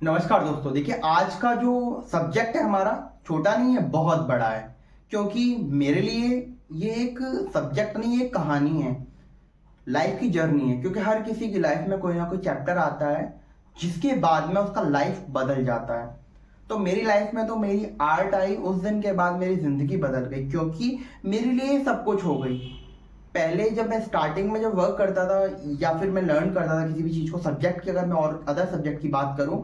नमस्कार दोस्तों। देखिए, आज का जो सब्जेक्ट है हमारा छोटा नहीं है, बहुत बड़ा है। क्योंकि मेरे लिए ये एक सब्जेक्ट नहीं है, एक कहानी है, लाइफ की जर्नी है। क्योंकि हर किसी की लाइफ में कोई ना कोई चैप्टर आता है जिसके बाद में उसका लाइफ बदल जाता है। तो मेरी लाइफ में तो मेरी आर्ट आई उस दिन के बाद मेरी जिंदगी बदल गई, क्योंकि मेरे लिए सब कुछ हो गई। पहले जब मैं स्टार्टिंग में जब वर्क करता था या फिर मैं लर्न करता था किसी भी चीज़ को, सब्जेक्ट की अगर मैं और अदर सब्जेक्ट की बात करूं,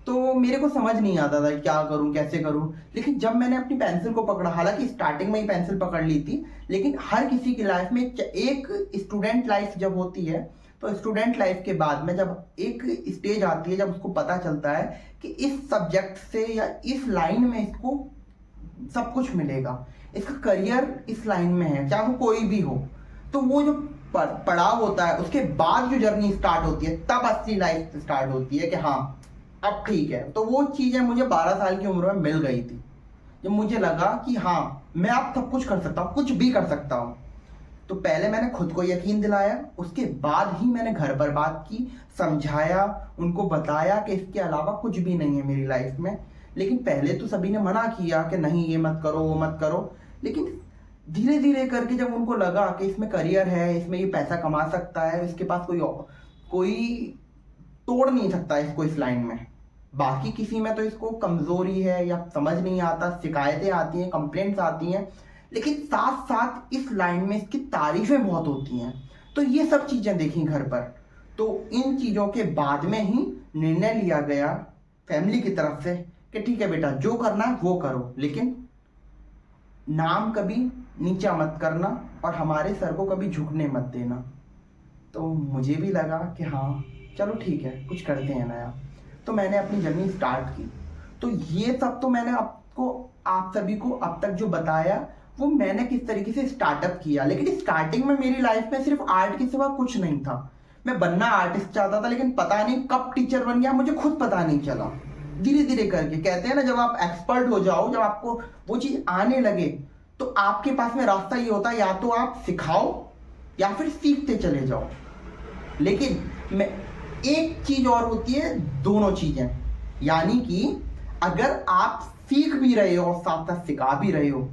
तो मेरे को समझ नहीं आता था क्या करूं कैसे करूं। लेकिन जब मैंने अपनी पेंसिल को पकड़ा, हालांकि स्टार्टिंग में ही पेंसिल पकड़ ली थी, लेकिन हर किसी की लाइफ में एक स्टूडेंट लाइफ जब होती है, तो स्टूडेंट लाइफ के बाद में जब एक स्टेज आती है जब उसको पता चलता है कि इस सब्जेक्ट से या इस लाइन में इसको सब कुछ मिलेगा, इसका करियर इस लाइन में है, चाहे वो कोई भी हो। तो वो जो पड़ाव होता है, उसके बाद जो जर्नी स्टार्ट होती है, तब असली लाइफ स्टार्ट होती है कि हाँ अब ठीक है। तो वो चीज़ें मुझे 12 साल की उम्र में मिल गई थी, जब मुझे लगा कि हाँ मैं अब सब कुछ कर सकता हूँ, कुछ भी कर सकता हूँ। तो पहले मैंने खुद को यकीन दिलाया, उसके बाद ही मैंने घर पर बात की, समझाया, उनको बताया कि इसके अलावा कुछ भी नहीं है मेरी लाइफ में। लेकिन पहले तो सभी ने मना किया कि नहीं ये मत करो वो मत करो। लेकिन धीरे धीरे करके जब उनको लगा कि इसमें करियर है, इसमें ये पैसा कमा सकता है, इसके पास कोई तोड़ नहीं सकता इसको इस लाइन में, बाकी किसी में तो इसको कमजोरी है या समझ नहीं आता, शिकायतें आती हैं, कंप्लेंट्स आती हैं, लेकिन साथ साथ इस लाइन में इसकी तारीफें बहुत होती हैं। तो ये सब चीजें देखी घर पर। तो इन चीजों के बाद में ही निर्णय लिया गया फैमिली की तरफ से कि ठीक है बेटा, जो करना है वो करो, लेकिन नाम कभी नीचा मत करना और हमारे सर को कभी झुकने मत देना। तो मुझे भी लगा कि हाँ चलो ठीक है, कुछ करते हैं नया। तो मैंने अपनी जर्नी स्टार्ट की। तो ये सब तो मैंने आपको, आप सभी को अब तक जो बताया वो मैंने किस तरीके से स्टार्टअप किया। लेकिन स्टार्टिंग में मेरी लाइफ में सिर्फ आर्ट के सिवा कुछ नहीं था। मैं बनना आर्टिस्ट चाहता था, लेकिन पता नहीं कब टीचर बन गया, मुझे खुद पता नहीं चला। धीरे धीरे करके, कहते हैं ना, जब आप एक्सपर्ट हो जाओ, जब आपको वो चीज आने लगे, तो आपके पास में रास्ता ये होता है, या तो आप सिखाओ या फिर सीखते चले जाओ। लेकिन मैं एक चीज और होती है, दोनों चीजें, यानी कि अगर आप सीख भी रहे हो और साथ साथ सिखा भी रहे हो,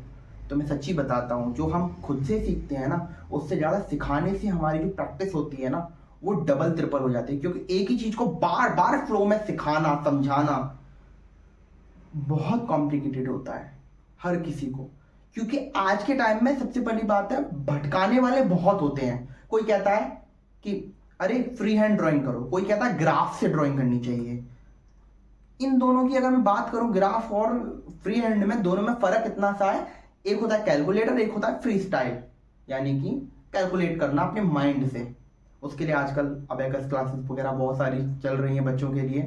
तो मैं सच्ची बताता हूँ, जो हम खुद से सीखते हैं ना, उससे ज्यादा सिखाने से हमारी जो प्रैक्टिस होती है ना, वो डबल ट्रिपल हो जाती है। क्योंकि एक ही चीज को बार बार फ्लो में सिखाना समझाना बहुत कॉम्प्लिकेटेड होता है हर किसी को। क्योंकि आज के टाइम में सबसे बड़ी बात है, भटकाने वाले बहुत होते हैं। कोई कहता है कि अरे फ्री हैंड ड्राइंग करो, कोई कहता है ग्राफ से ड्राइंग करनी चाहिए। इन दोनों की अगर मैं बात करूं, ग्राफ और फ्री हैंड में, दोनों में फर्क इतना सा है, एक होता है कैलकुलेटर, एक होता है फ्री स्टाइल, यानी कि कैलकुलेट करना अपने माइंड से। उसके लिए आजकल अबेकस क्लासेस वगैरह बहुत सारी चल रही हैं बच्चों के लिए।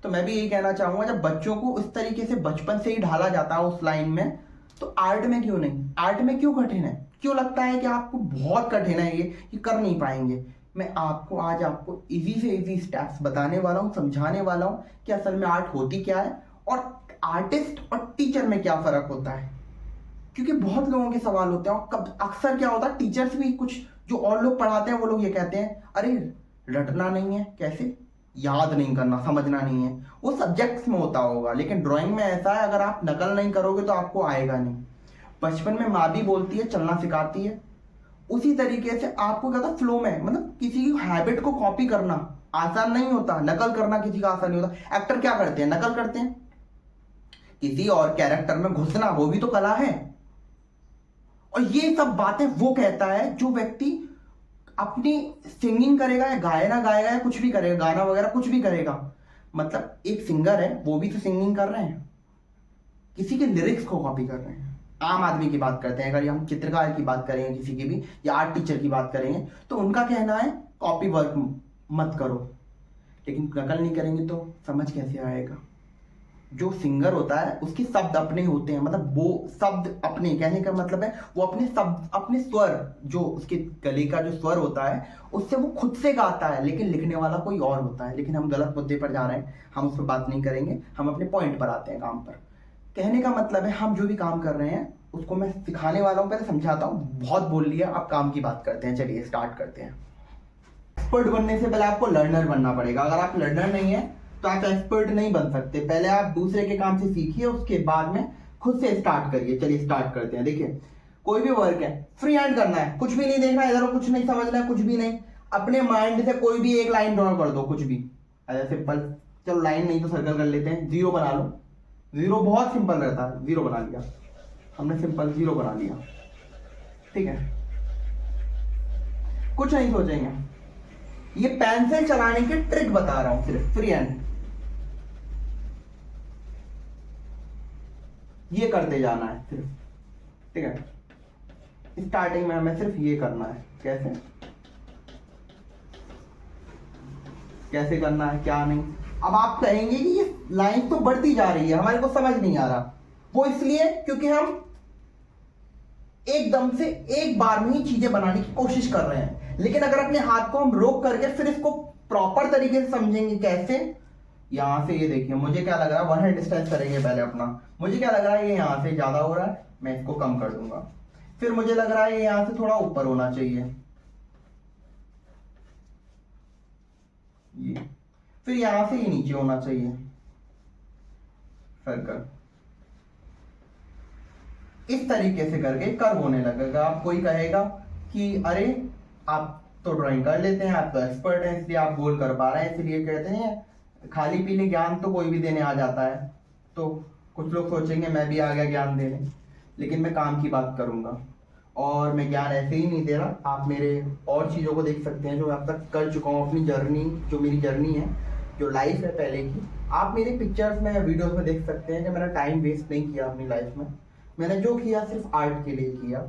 तो मैं भी यही कहना चाहूंगा, जब बच्चों को इस तरीके से बचपन से ही ढाला जाता है उस लाइन में, तो आर्ट में क्यों नहीं? आर्ट में क्यों कठिन है? क्यों लगता है कि आपको बहुत कठिन है, ये कर नहीं पाएंगे? मैं आपको आज आपको इजी से इजी स्टेप्स बताने वाला हूँ, समझाने वाला हूँ कि असल में आर्ट होती क्या है और आर्टिस्ट और टीचर में क्या फर्क होता है। क्योंकि बहुत लोगों के सवाल होते हैं, और कब अक्सर क्या होता है, टीचर्स भी, कुछ जो और लोग पढ़ाते हैं वो लोग ये कहते हैं, अरे रटना नहीं है, कैसे याद नहीं करना, समझना नहीं है, वो सब्जेक्ट्स में होता होगा, लेकिन ड्राइंग में ऐसा है, अगर आप नकल नहीं करोगे तो आपको आएगा नहीं। बचपन में माँ भी बोलती है, चलना सिखाती है, उसी तरीके से आपको क्या था, फ्लो में, मतलब किसी की हैबिट को कॉपी करना आसान नहीं होता, नकल करना किसी का आसान नहीं होता। एक्टर क्या करते हैं? नकल करते हैं। किसी और कैरेक्टर में घुसना, वो भी तो कला है। और ये सब बातें वो कहता है जो व्यक्ति अपनी सिंगिंग करेगा या गायना गाएगा या कुछ भी करेगा, गाना वगैरह कुछ भी करेगा। मतलब एक सिंगर है, वो भी तो सिंगिंग कर रहे हैं, किसी के लिरिक्स को कॉपी कर रहे हैं। आम आदमी की बात करते हैं, अगर हम चित्रकार की बात करेंगे किसी की भी, या आर्ट टीचर की बात करेंगे, तो उनका कहना है कॉपी वर्क मत करो। लेकिन नकल नहीं करेंगे तो समझ कैसे आएगा? जो सिंगर होता है उसके शब्द अपने होते हैं, मतलब वो शब्द अपने, कहने का मतलब है वो अपने शब्द, अपने स्वर, जो उसके गले का जो स्वर होता है, उससे वो खुद से गाता है, लेकिन लिखने वाला कोई और होता है। लेकिन हम गलत मुद्दे पर जा रहे हैं, हम उस पर बात नहीं करेंगे, हम अपने पॉइंट पर आते हैं, काम पर। कहने का मतलब है, हम जो भी काम कर रहे हैं उसको मैं सिखाने वाला हूँ, पहले समझाता हूँ। बहुत बोल लिया, अब काम की बात करते हैं, चलिए स्टार्ट करते हैं। एक्सपर्ट बनने से पहले आपको लर्नर बनना पड़ेगा। अगर आप लर्नर नहीं है तो आप एक्सपर्ट नहीं बन सकते। पहले आप दूसरे के काम से सीखिए, उसके बाद में खुद से स्टार्ट करिए। चलिए स्टार्ट करते हैं। देखिए कोई भी वर्क है, फ्री हैंड करना है, कुछ भी नहीं देखना है, इधर कुछ नहीं समझना है, कुछ भी नहीं, अपने माइंड से कोई भी एक लाइन ड्रॉ कर दो, कुछ भी ऐसा सिंपल। चलो लाइन नहीं तो सर्कल कर लेते हैं, जीरो बना लो। जीरो बहुत सिंपल रहता है, जीरो बना लिया हमने, सिंपल जीरो बना लिया, ठीक है। कुछ नहीं सोचेंगे, ये पेंसिल चलाने की ट्रिक बता रहा हूं, सिर्फ फ्री हैंड ये करते जाना है सिर्फ, ठीक है। स्टार्टिंग में हमें सिर्फ ये करना है। कैसे कैसे करना है, क्या नहीं। अब आप कहेंगे कि ये लाइन तो बढ़ती जा रही है, हमारे को समझ नहीं आ रहा। वो इसलिए क्योंकि हम एकदम से एक बार में ही चीजें बनाने की कोशिश कर रहे हैं। लेकिन अगर अपने हाथ को हम रोक करके फिर इसको प्रॉपर तरीके से समझेंगे, कैसे, यहां से ये देखिए, मुझे क्या लग रहा है, वन हैंड डिस्टेंस करेंगे पहले अपना। मुझे क्या लग रहा है, ये यहां से ज्यादा हो रहा है, मैं इसको कम कर दूंगा। फिर मुझे लग रहा है ये यहां से थोड़ा ऊपर होना चाहिए, ये। फिर यहां से ये नीचे होना चाहिए, सर्कल। इस तरीके से करके कर्व होने लगेगा। आप कोई कहेगा कि अरे आप तो ड्राइंग कर लेते हैं, आप तो एक्सपर्ट हैं, इसलिए आप गोल कर पा रहे हैं। इसलिए कहते हैं खाली पीले ज्ञान तो कोई भी देने आ जाता है। तो कुछ लोग सोचेंगे मैं भी आ गया ज्ञान देने, लेकिन मैं काम की बात करूंगा। और मैं ज्ञान ऐसे ही नहीं दे रहा, आप मेरे और चीज़ों को देख सकते हैं जो मैं अब तक कर चुका हूँ। अपनी जर्नी, जो मेरी जर्नी है, जो लाइफ है पहले की, आप मेरे पिक्चर्स में, वीडियोस में देख सकते हैं कि मैंने टाइम वेस्ट नहीं किया अपनी लाइफ में। मैंने जो किया सिर्फ आर्ट के लिए किया।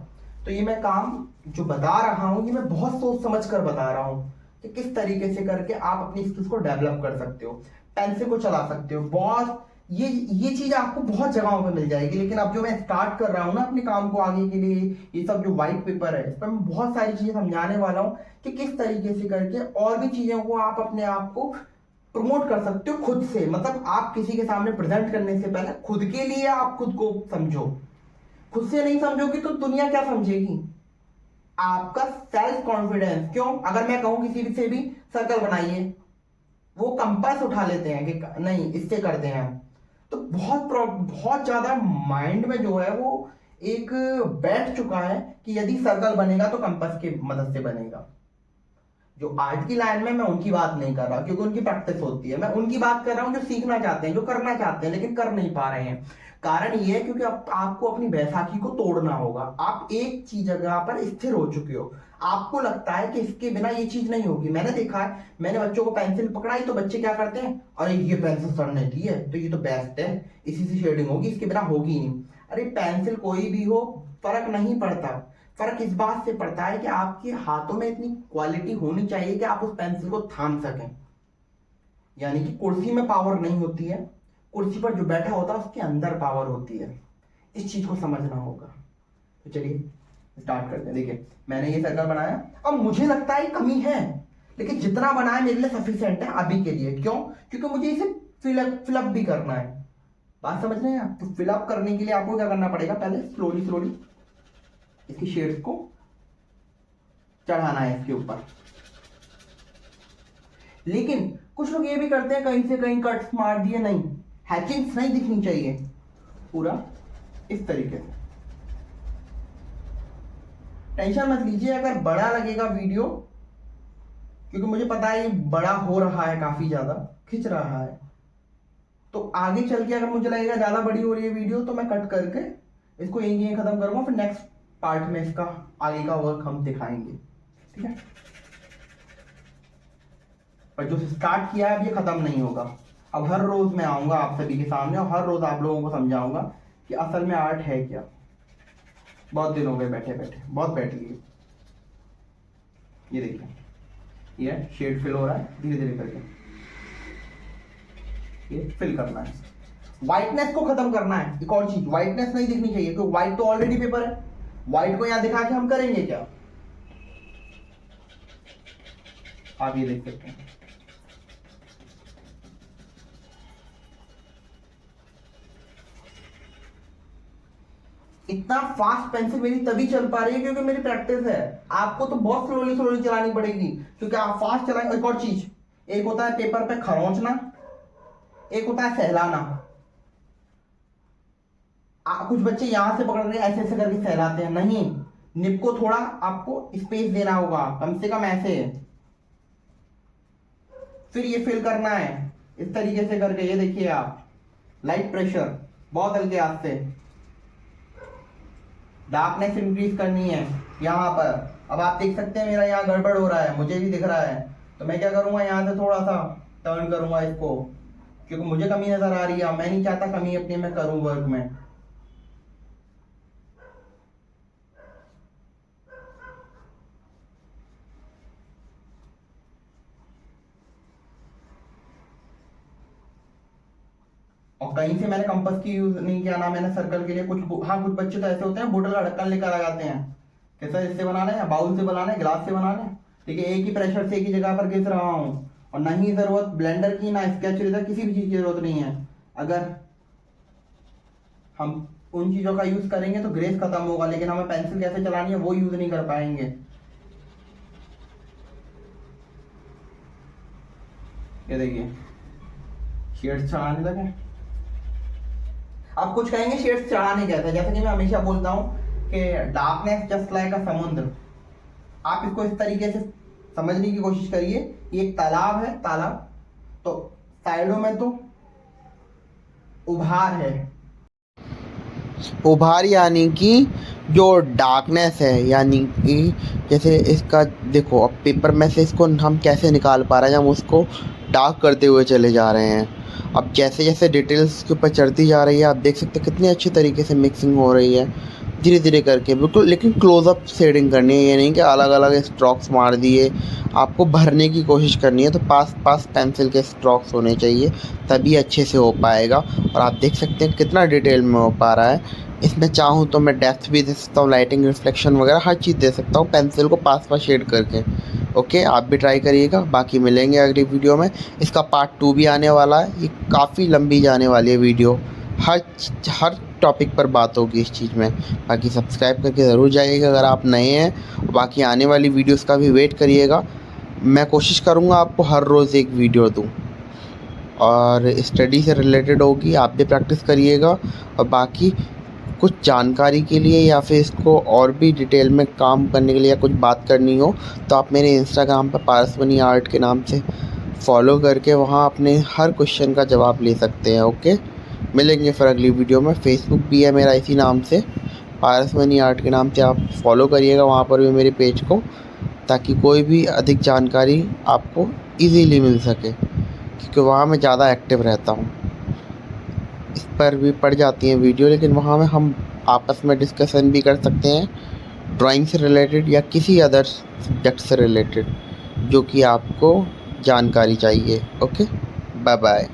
तो ये मैं काम जो बता रहा हूँ, ये मैं बहुत सोच समझ कर बता रहा हूँ कि किस तरीके से करके आप अपनी स्किल्स को डेवलप कर सकते हो, पेंसिल को चला सकते हो। बहुत ये चीज आपको बहुत जगहों पे मिल जाएगी। लेकिन अब जो मैं स्टार्ट कर रहा हूँ ना अपने काम को आगे के लिए, ये सब जो व्हाइट पेपर है, इस पर मैं बहुत सारी चीजें समझाने वाला हूँ कि किस तरीके से करके और भी चीजों को आप अपने आप को प्रमोट कर सकते हो खुद से। मतलब आप किसी के सामने प्रेजेंट करने से पहले खुद के लिए आप खुद को समझो। खुद से नहीं समझोगे तो दुनिया क्या समझेगी? आपका सेल्फ कॉन्फिडेंस। क्यों? अगर मैं कहूं किसी से भी सर्कल बनाइए, वो कंपास उठा लेते हैं कि नहीं इससे करते हैं। तो बहुत ज्यादा माइंड में जो है वो एक बैठ चुका है कि यदि सर्कल बनेगा तो कंपास की मदद से बनेगा। जो आर्ट की लाइन में, मैं उनकी बात नहीं कर रहा क्योंकि उनकी प्रैक्टिस होती है। मैं उनकी बात कर रहा हूं जो सीखना चाहते हैं, जो करना चाहते हैं लेकिन कर नहीं पा रहे हैं। कारण ये है क्योंकि आपको अपनी बैसाखी को तोड़ना होगा। आप एक चीज जगह पर स्थिर हो चुके हो, आपको लगता है कि इसके बिना ये चीज नहीं होगी। मैंने देखा है, मैंने बच्चों को पेंसिल पकड़ाई तो बच्चे क्या करते हैं, अरे ये पेंसिल सर ने दी है तो ये तो बेस्ट है, इसी से शेडिंग होगी, इसके बिना होगी नहीं। अरे पेंसिल कोई भी हो, फर्क नहीं पड़ता। फर्क इस बात से पड़ता है कि आपके हाथों में इतनी क्वालिटी होनी चाहिए कि आप उस पेंसिल को थाम सकें। यानी कि कुर्सी में पावर नहीं होती है, कुर्सी पर जो बैठा होता है उसके अंदर पावर होती है। इस चीज को समझना होगा। तो चलिए स्टार्ट करते हैं। देखिए मैंने ये सर्कल बनाया, अब मुझे लगता है कमी है, लेकिन जितना बनाया मेरे लिए सफिशिएंट है अभी के लिए। क्यों? क्योंकि मुझे इसे फिलअप भी करना है। बात समझ रहे हैं आप? तो फिलअप करने के लिए आपको क्या करना पड़ेगा, पहले स्लोली इसकी शेड्स को चढ़ाना है इसके ऊपर। लेकिन कुछ लोग ये भी करते हैं, कहीं से कहीं कट्स मार दिए, नहीं, हैचिंग्स नहीं दिखनी चाहिए, पूरा इस तरीके से। टेंशन मत लीजिए अगर बड़ा लगेगा वीडियो, क्योंकि मुझे पता है ये बड़ा हो रहा है, काफी ज्यादा खिंच रहा है। तो आगे चल के अगर मुझे लगेगा ज्यादा बड़ी हो रही है वीडियो तो मैं कट करके इसको यहीं खत्म करूंगा, फिर नेक्स्ट पार्ट में इसका आगे का वर्क हम दिखाएंगे, ठीक है। पर जो स्टार्ट किया है अब ये खत्म नहीं होगा। अब हर रोज मैं आऊंगा आप सभी के सामने और हर रोज आप लोगों को समझाऊंगा कि असल में आर्ट है क्या। बहुत दिन हो गए बैठे बैठे, बहुत बैठ लिए। ये देखिए ये शेड फिल हो रहा है धीरे धीरे करके, ये फिल करना है। व्हाइटनेस को खत्म करना है। एक और चीज, व्हाइटनेस नहीं दिखनी चाहिए क्योंकि व्हाइट तो ऑलरेडी पेपर है। व्हाइट को यहां दिखा के हम करेंगे क्या, आप ये देख सकते हैं। इतना फास्ट पेंसिल मेरी तभी चल पा रही है क्योंकि मेरी प्रैक्टिस है। आपको तो बहुत स्लोली चलानी पड़ेगी क्योंकि आप फास्ट चलाएंगे। एक और चीज, एक होता है पेपर पे खरोंचना, एक होता है सहलाना। कुछ बच्चे यहाँ से पकड़ के ऐसे ऐसे करके सहलाते हैं, नहीं, निप को थोड़ा आपको स्पेस देना होगा, कम से कम ऐसे। फिर ये फिल करना है इस तरीके से करके, ये देखिए आप, लाइट प्रेशर, बहुत हल्के हाथ से। डार्कनेस इंक्रीज करनी है यहाँ पर। अब आप देख सकते हैं मेरा यहाँ गड़बड़ हो रहा है, मुझे भी दिख रहा है, तो मैं क्या करूँगा, यहाँ से थोड़ा सा टर्न करूँगा इसको, क्योंकि मुझे कमी नजर आ रही है, मैं नहीं चाहता कमी अपनी मैं करूँ वर्क में। और कहीं से मैंने कंपास की यूज नहीं किया ना मैंने सर्कल के लिए। कुछ हाँ, कुछ बच्चे तो ऐसे होते हैं बोतल का ढक्कन लेकर आ जाते हैं, कैसा, इससे बनाना है, बाउल से बनाना है, गिलास से बनाना है, ठीक है, एक ही प्रेशर से एक ही जगह पर घिस रहा हूँ, और ना ही जरूरत ब्लेंडर की, ना स्केच रेजर, किसी भी चीज की जरूरत नहीं है। अगर हम उन चीजों का यूज करेंगे तो ग्रेस खत्म होगा, लेकिन हमें पेंसिल कैसे चलानी है वो यूज नहीं कर पाएंगे। ये देखिए शेड्स चढ़ाने लगे। आप कुछ कहेंगे शेड्स चढ़ाने कैसे, जैसे कि मैं हमेशा बोलता हूँ कि डार्कनेस जस्ट लाइक अ समुद्र। आप इसको इस तरीके से समझने की कोशिश करिए, ये एक तालाब है, तालाब, तो साइडों में तो उभार है। उभार यानी कि जो डार्कनेस है, यानी कि जैसे इसका देखो, अब पेपर में से इसको हम कैसे निकाल पा रहे हैं, हम उसको डार्क करते हुए चले जा रहे हैं। अब जैसे जैसे डिटेल्स के ऊपर चढ़ती जा रही है, आप देख सकते हैं कितनी अच्छी तरीके से मिक्सिंग हो रही है, धीरे धीरे करके बिल्कुल, लेकिन क्लोजअप शेडिंग करनी है, ये नहीं कि अलग अलग स्ट्रोक्स मार दिए। आपको भरने की कोशिश करनी है, तो पास पास पेंसिल के स्ट्रोक्स होने चाहिए, तभी अच्छे से हो पाएगा। और आप देख सकते हैं कितना डिटेल में हो पा रहा है। इसमें चाहूँ तो मैं डेप्थ भी दे सकता हूँ, लाइटिंग, रिफ्लेक्शन वगैरह हर चीज़ दे सकता हूँ पेंसिल को पास पास शेड करके। ओके, आप भी ट्राई करिएगा। बाकी मिलेंगे अगली वीडियो में। इसका पार्ट 2 भी आने वाला है, ये काफ़ी लंबी जाने वाली है वीडियो, हर हर टॉपिक पर बात होगी इस चीज़ में। बाकी सब्सक्राइब करके ज़रूर जाइएगा अगर आप नए हैं। बाकी आने वाली वीडियोज़ का भी वेट करिएगा, मैं कोशिश करूँगा आपको हर रोज़ एक वीडियो दूँ, और स्टडी से रिलेटेड होगी, आप भी प्रैक्टिस करिएगा। और बाकी कुछ जानकारी के लिए या फिर इसको और भी डिटेल में काम करने के लिए या कुछ बात करनी हो, तो आप मेरे इंस्टाग्राम पर पारसमनी आर्ट के नाम से फॉलो करके वहाँ अपने हर क्वेश्चन का जवाब ले सकते हैं। ओके, मिलेंगे फिर अगली वीडियो में। फेसबुक भी है मेरा इसी नाम से, पारसमनी आर्ट के नाम से, आप फॉलो करिएगा वहाँ पर भी मेरे पेज को, ताकि कोई भी अधिक जानकारी आपको ईज़िली मिल सके, क्योंकि वहाँ मैं ज़्यादा एक्टिव रहता हूँ। इस पर भी पड़ जाती हैं वीडियो, लेकिन वहाँ में हम आपस में डिस्कशन भी कर सकते हैं ड्राइंग से रिलेटेड या किसी अदर सब्जेक्ट से रिलेटेड जो कि आपको जानकारी चाहिए। ओके, बाय बाय,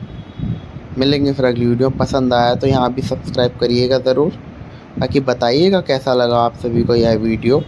मिलेंगे फिर अगली वीडियो। पसंद आया तो यहाँ भी सब्सक्राइब करिएगा ज़रूर, बाकी बताइएगा कैसा लगा आप सभी को यह वीडियो।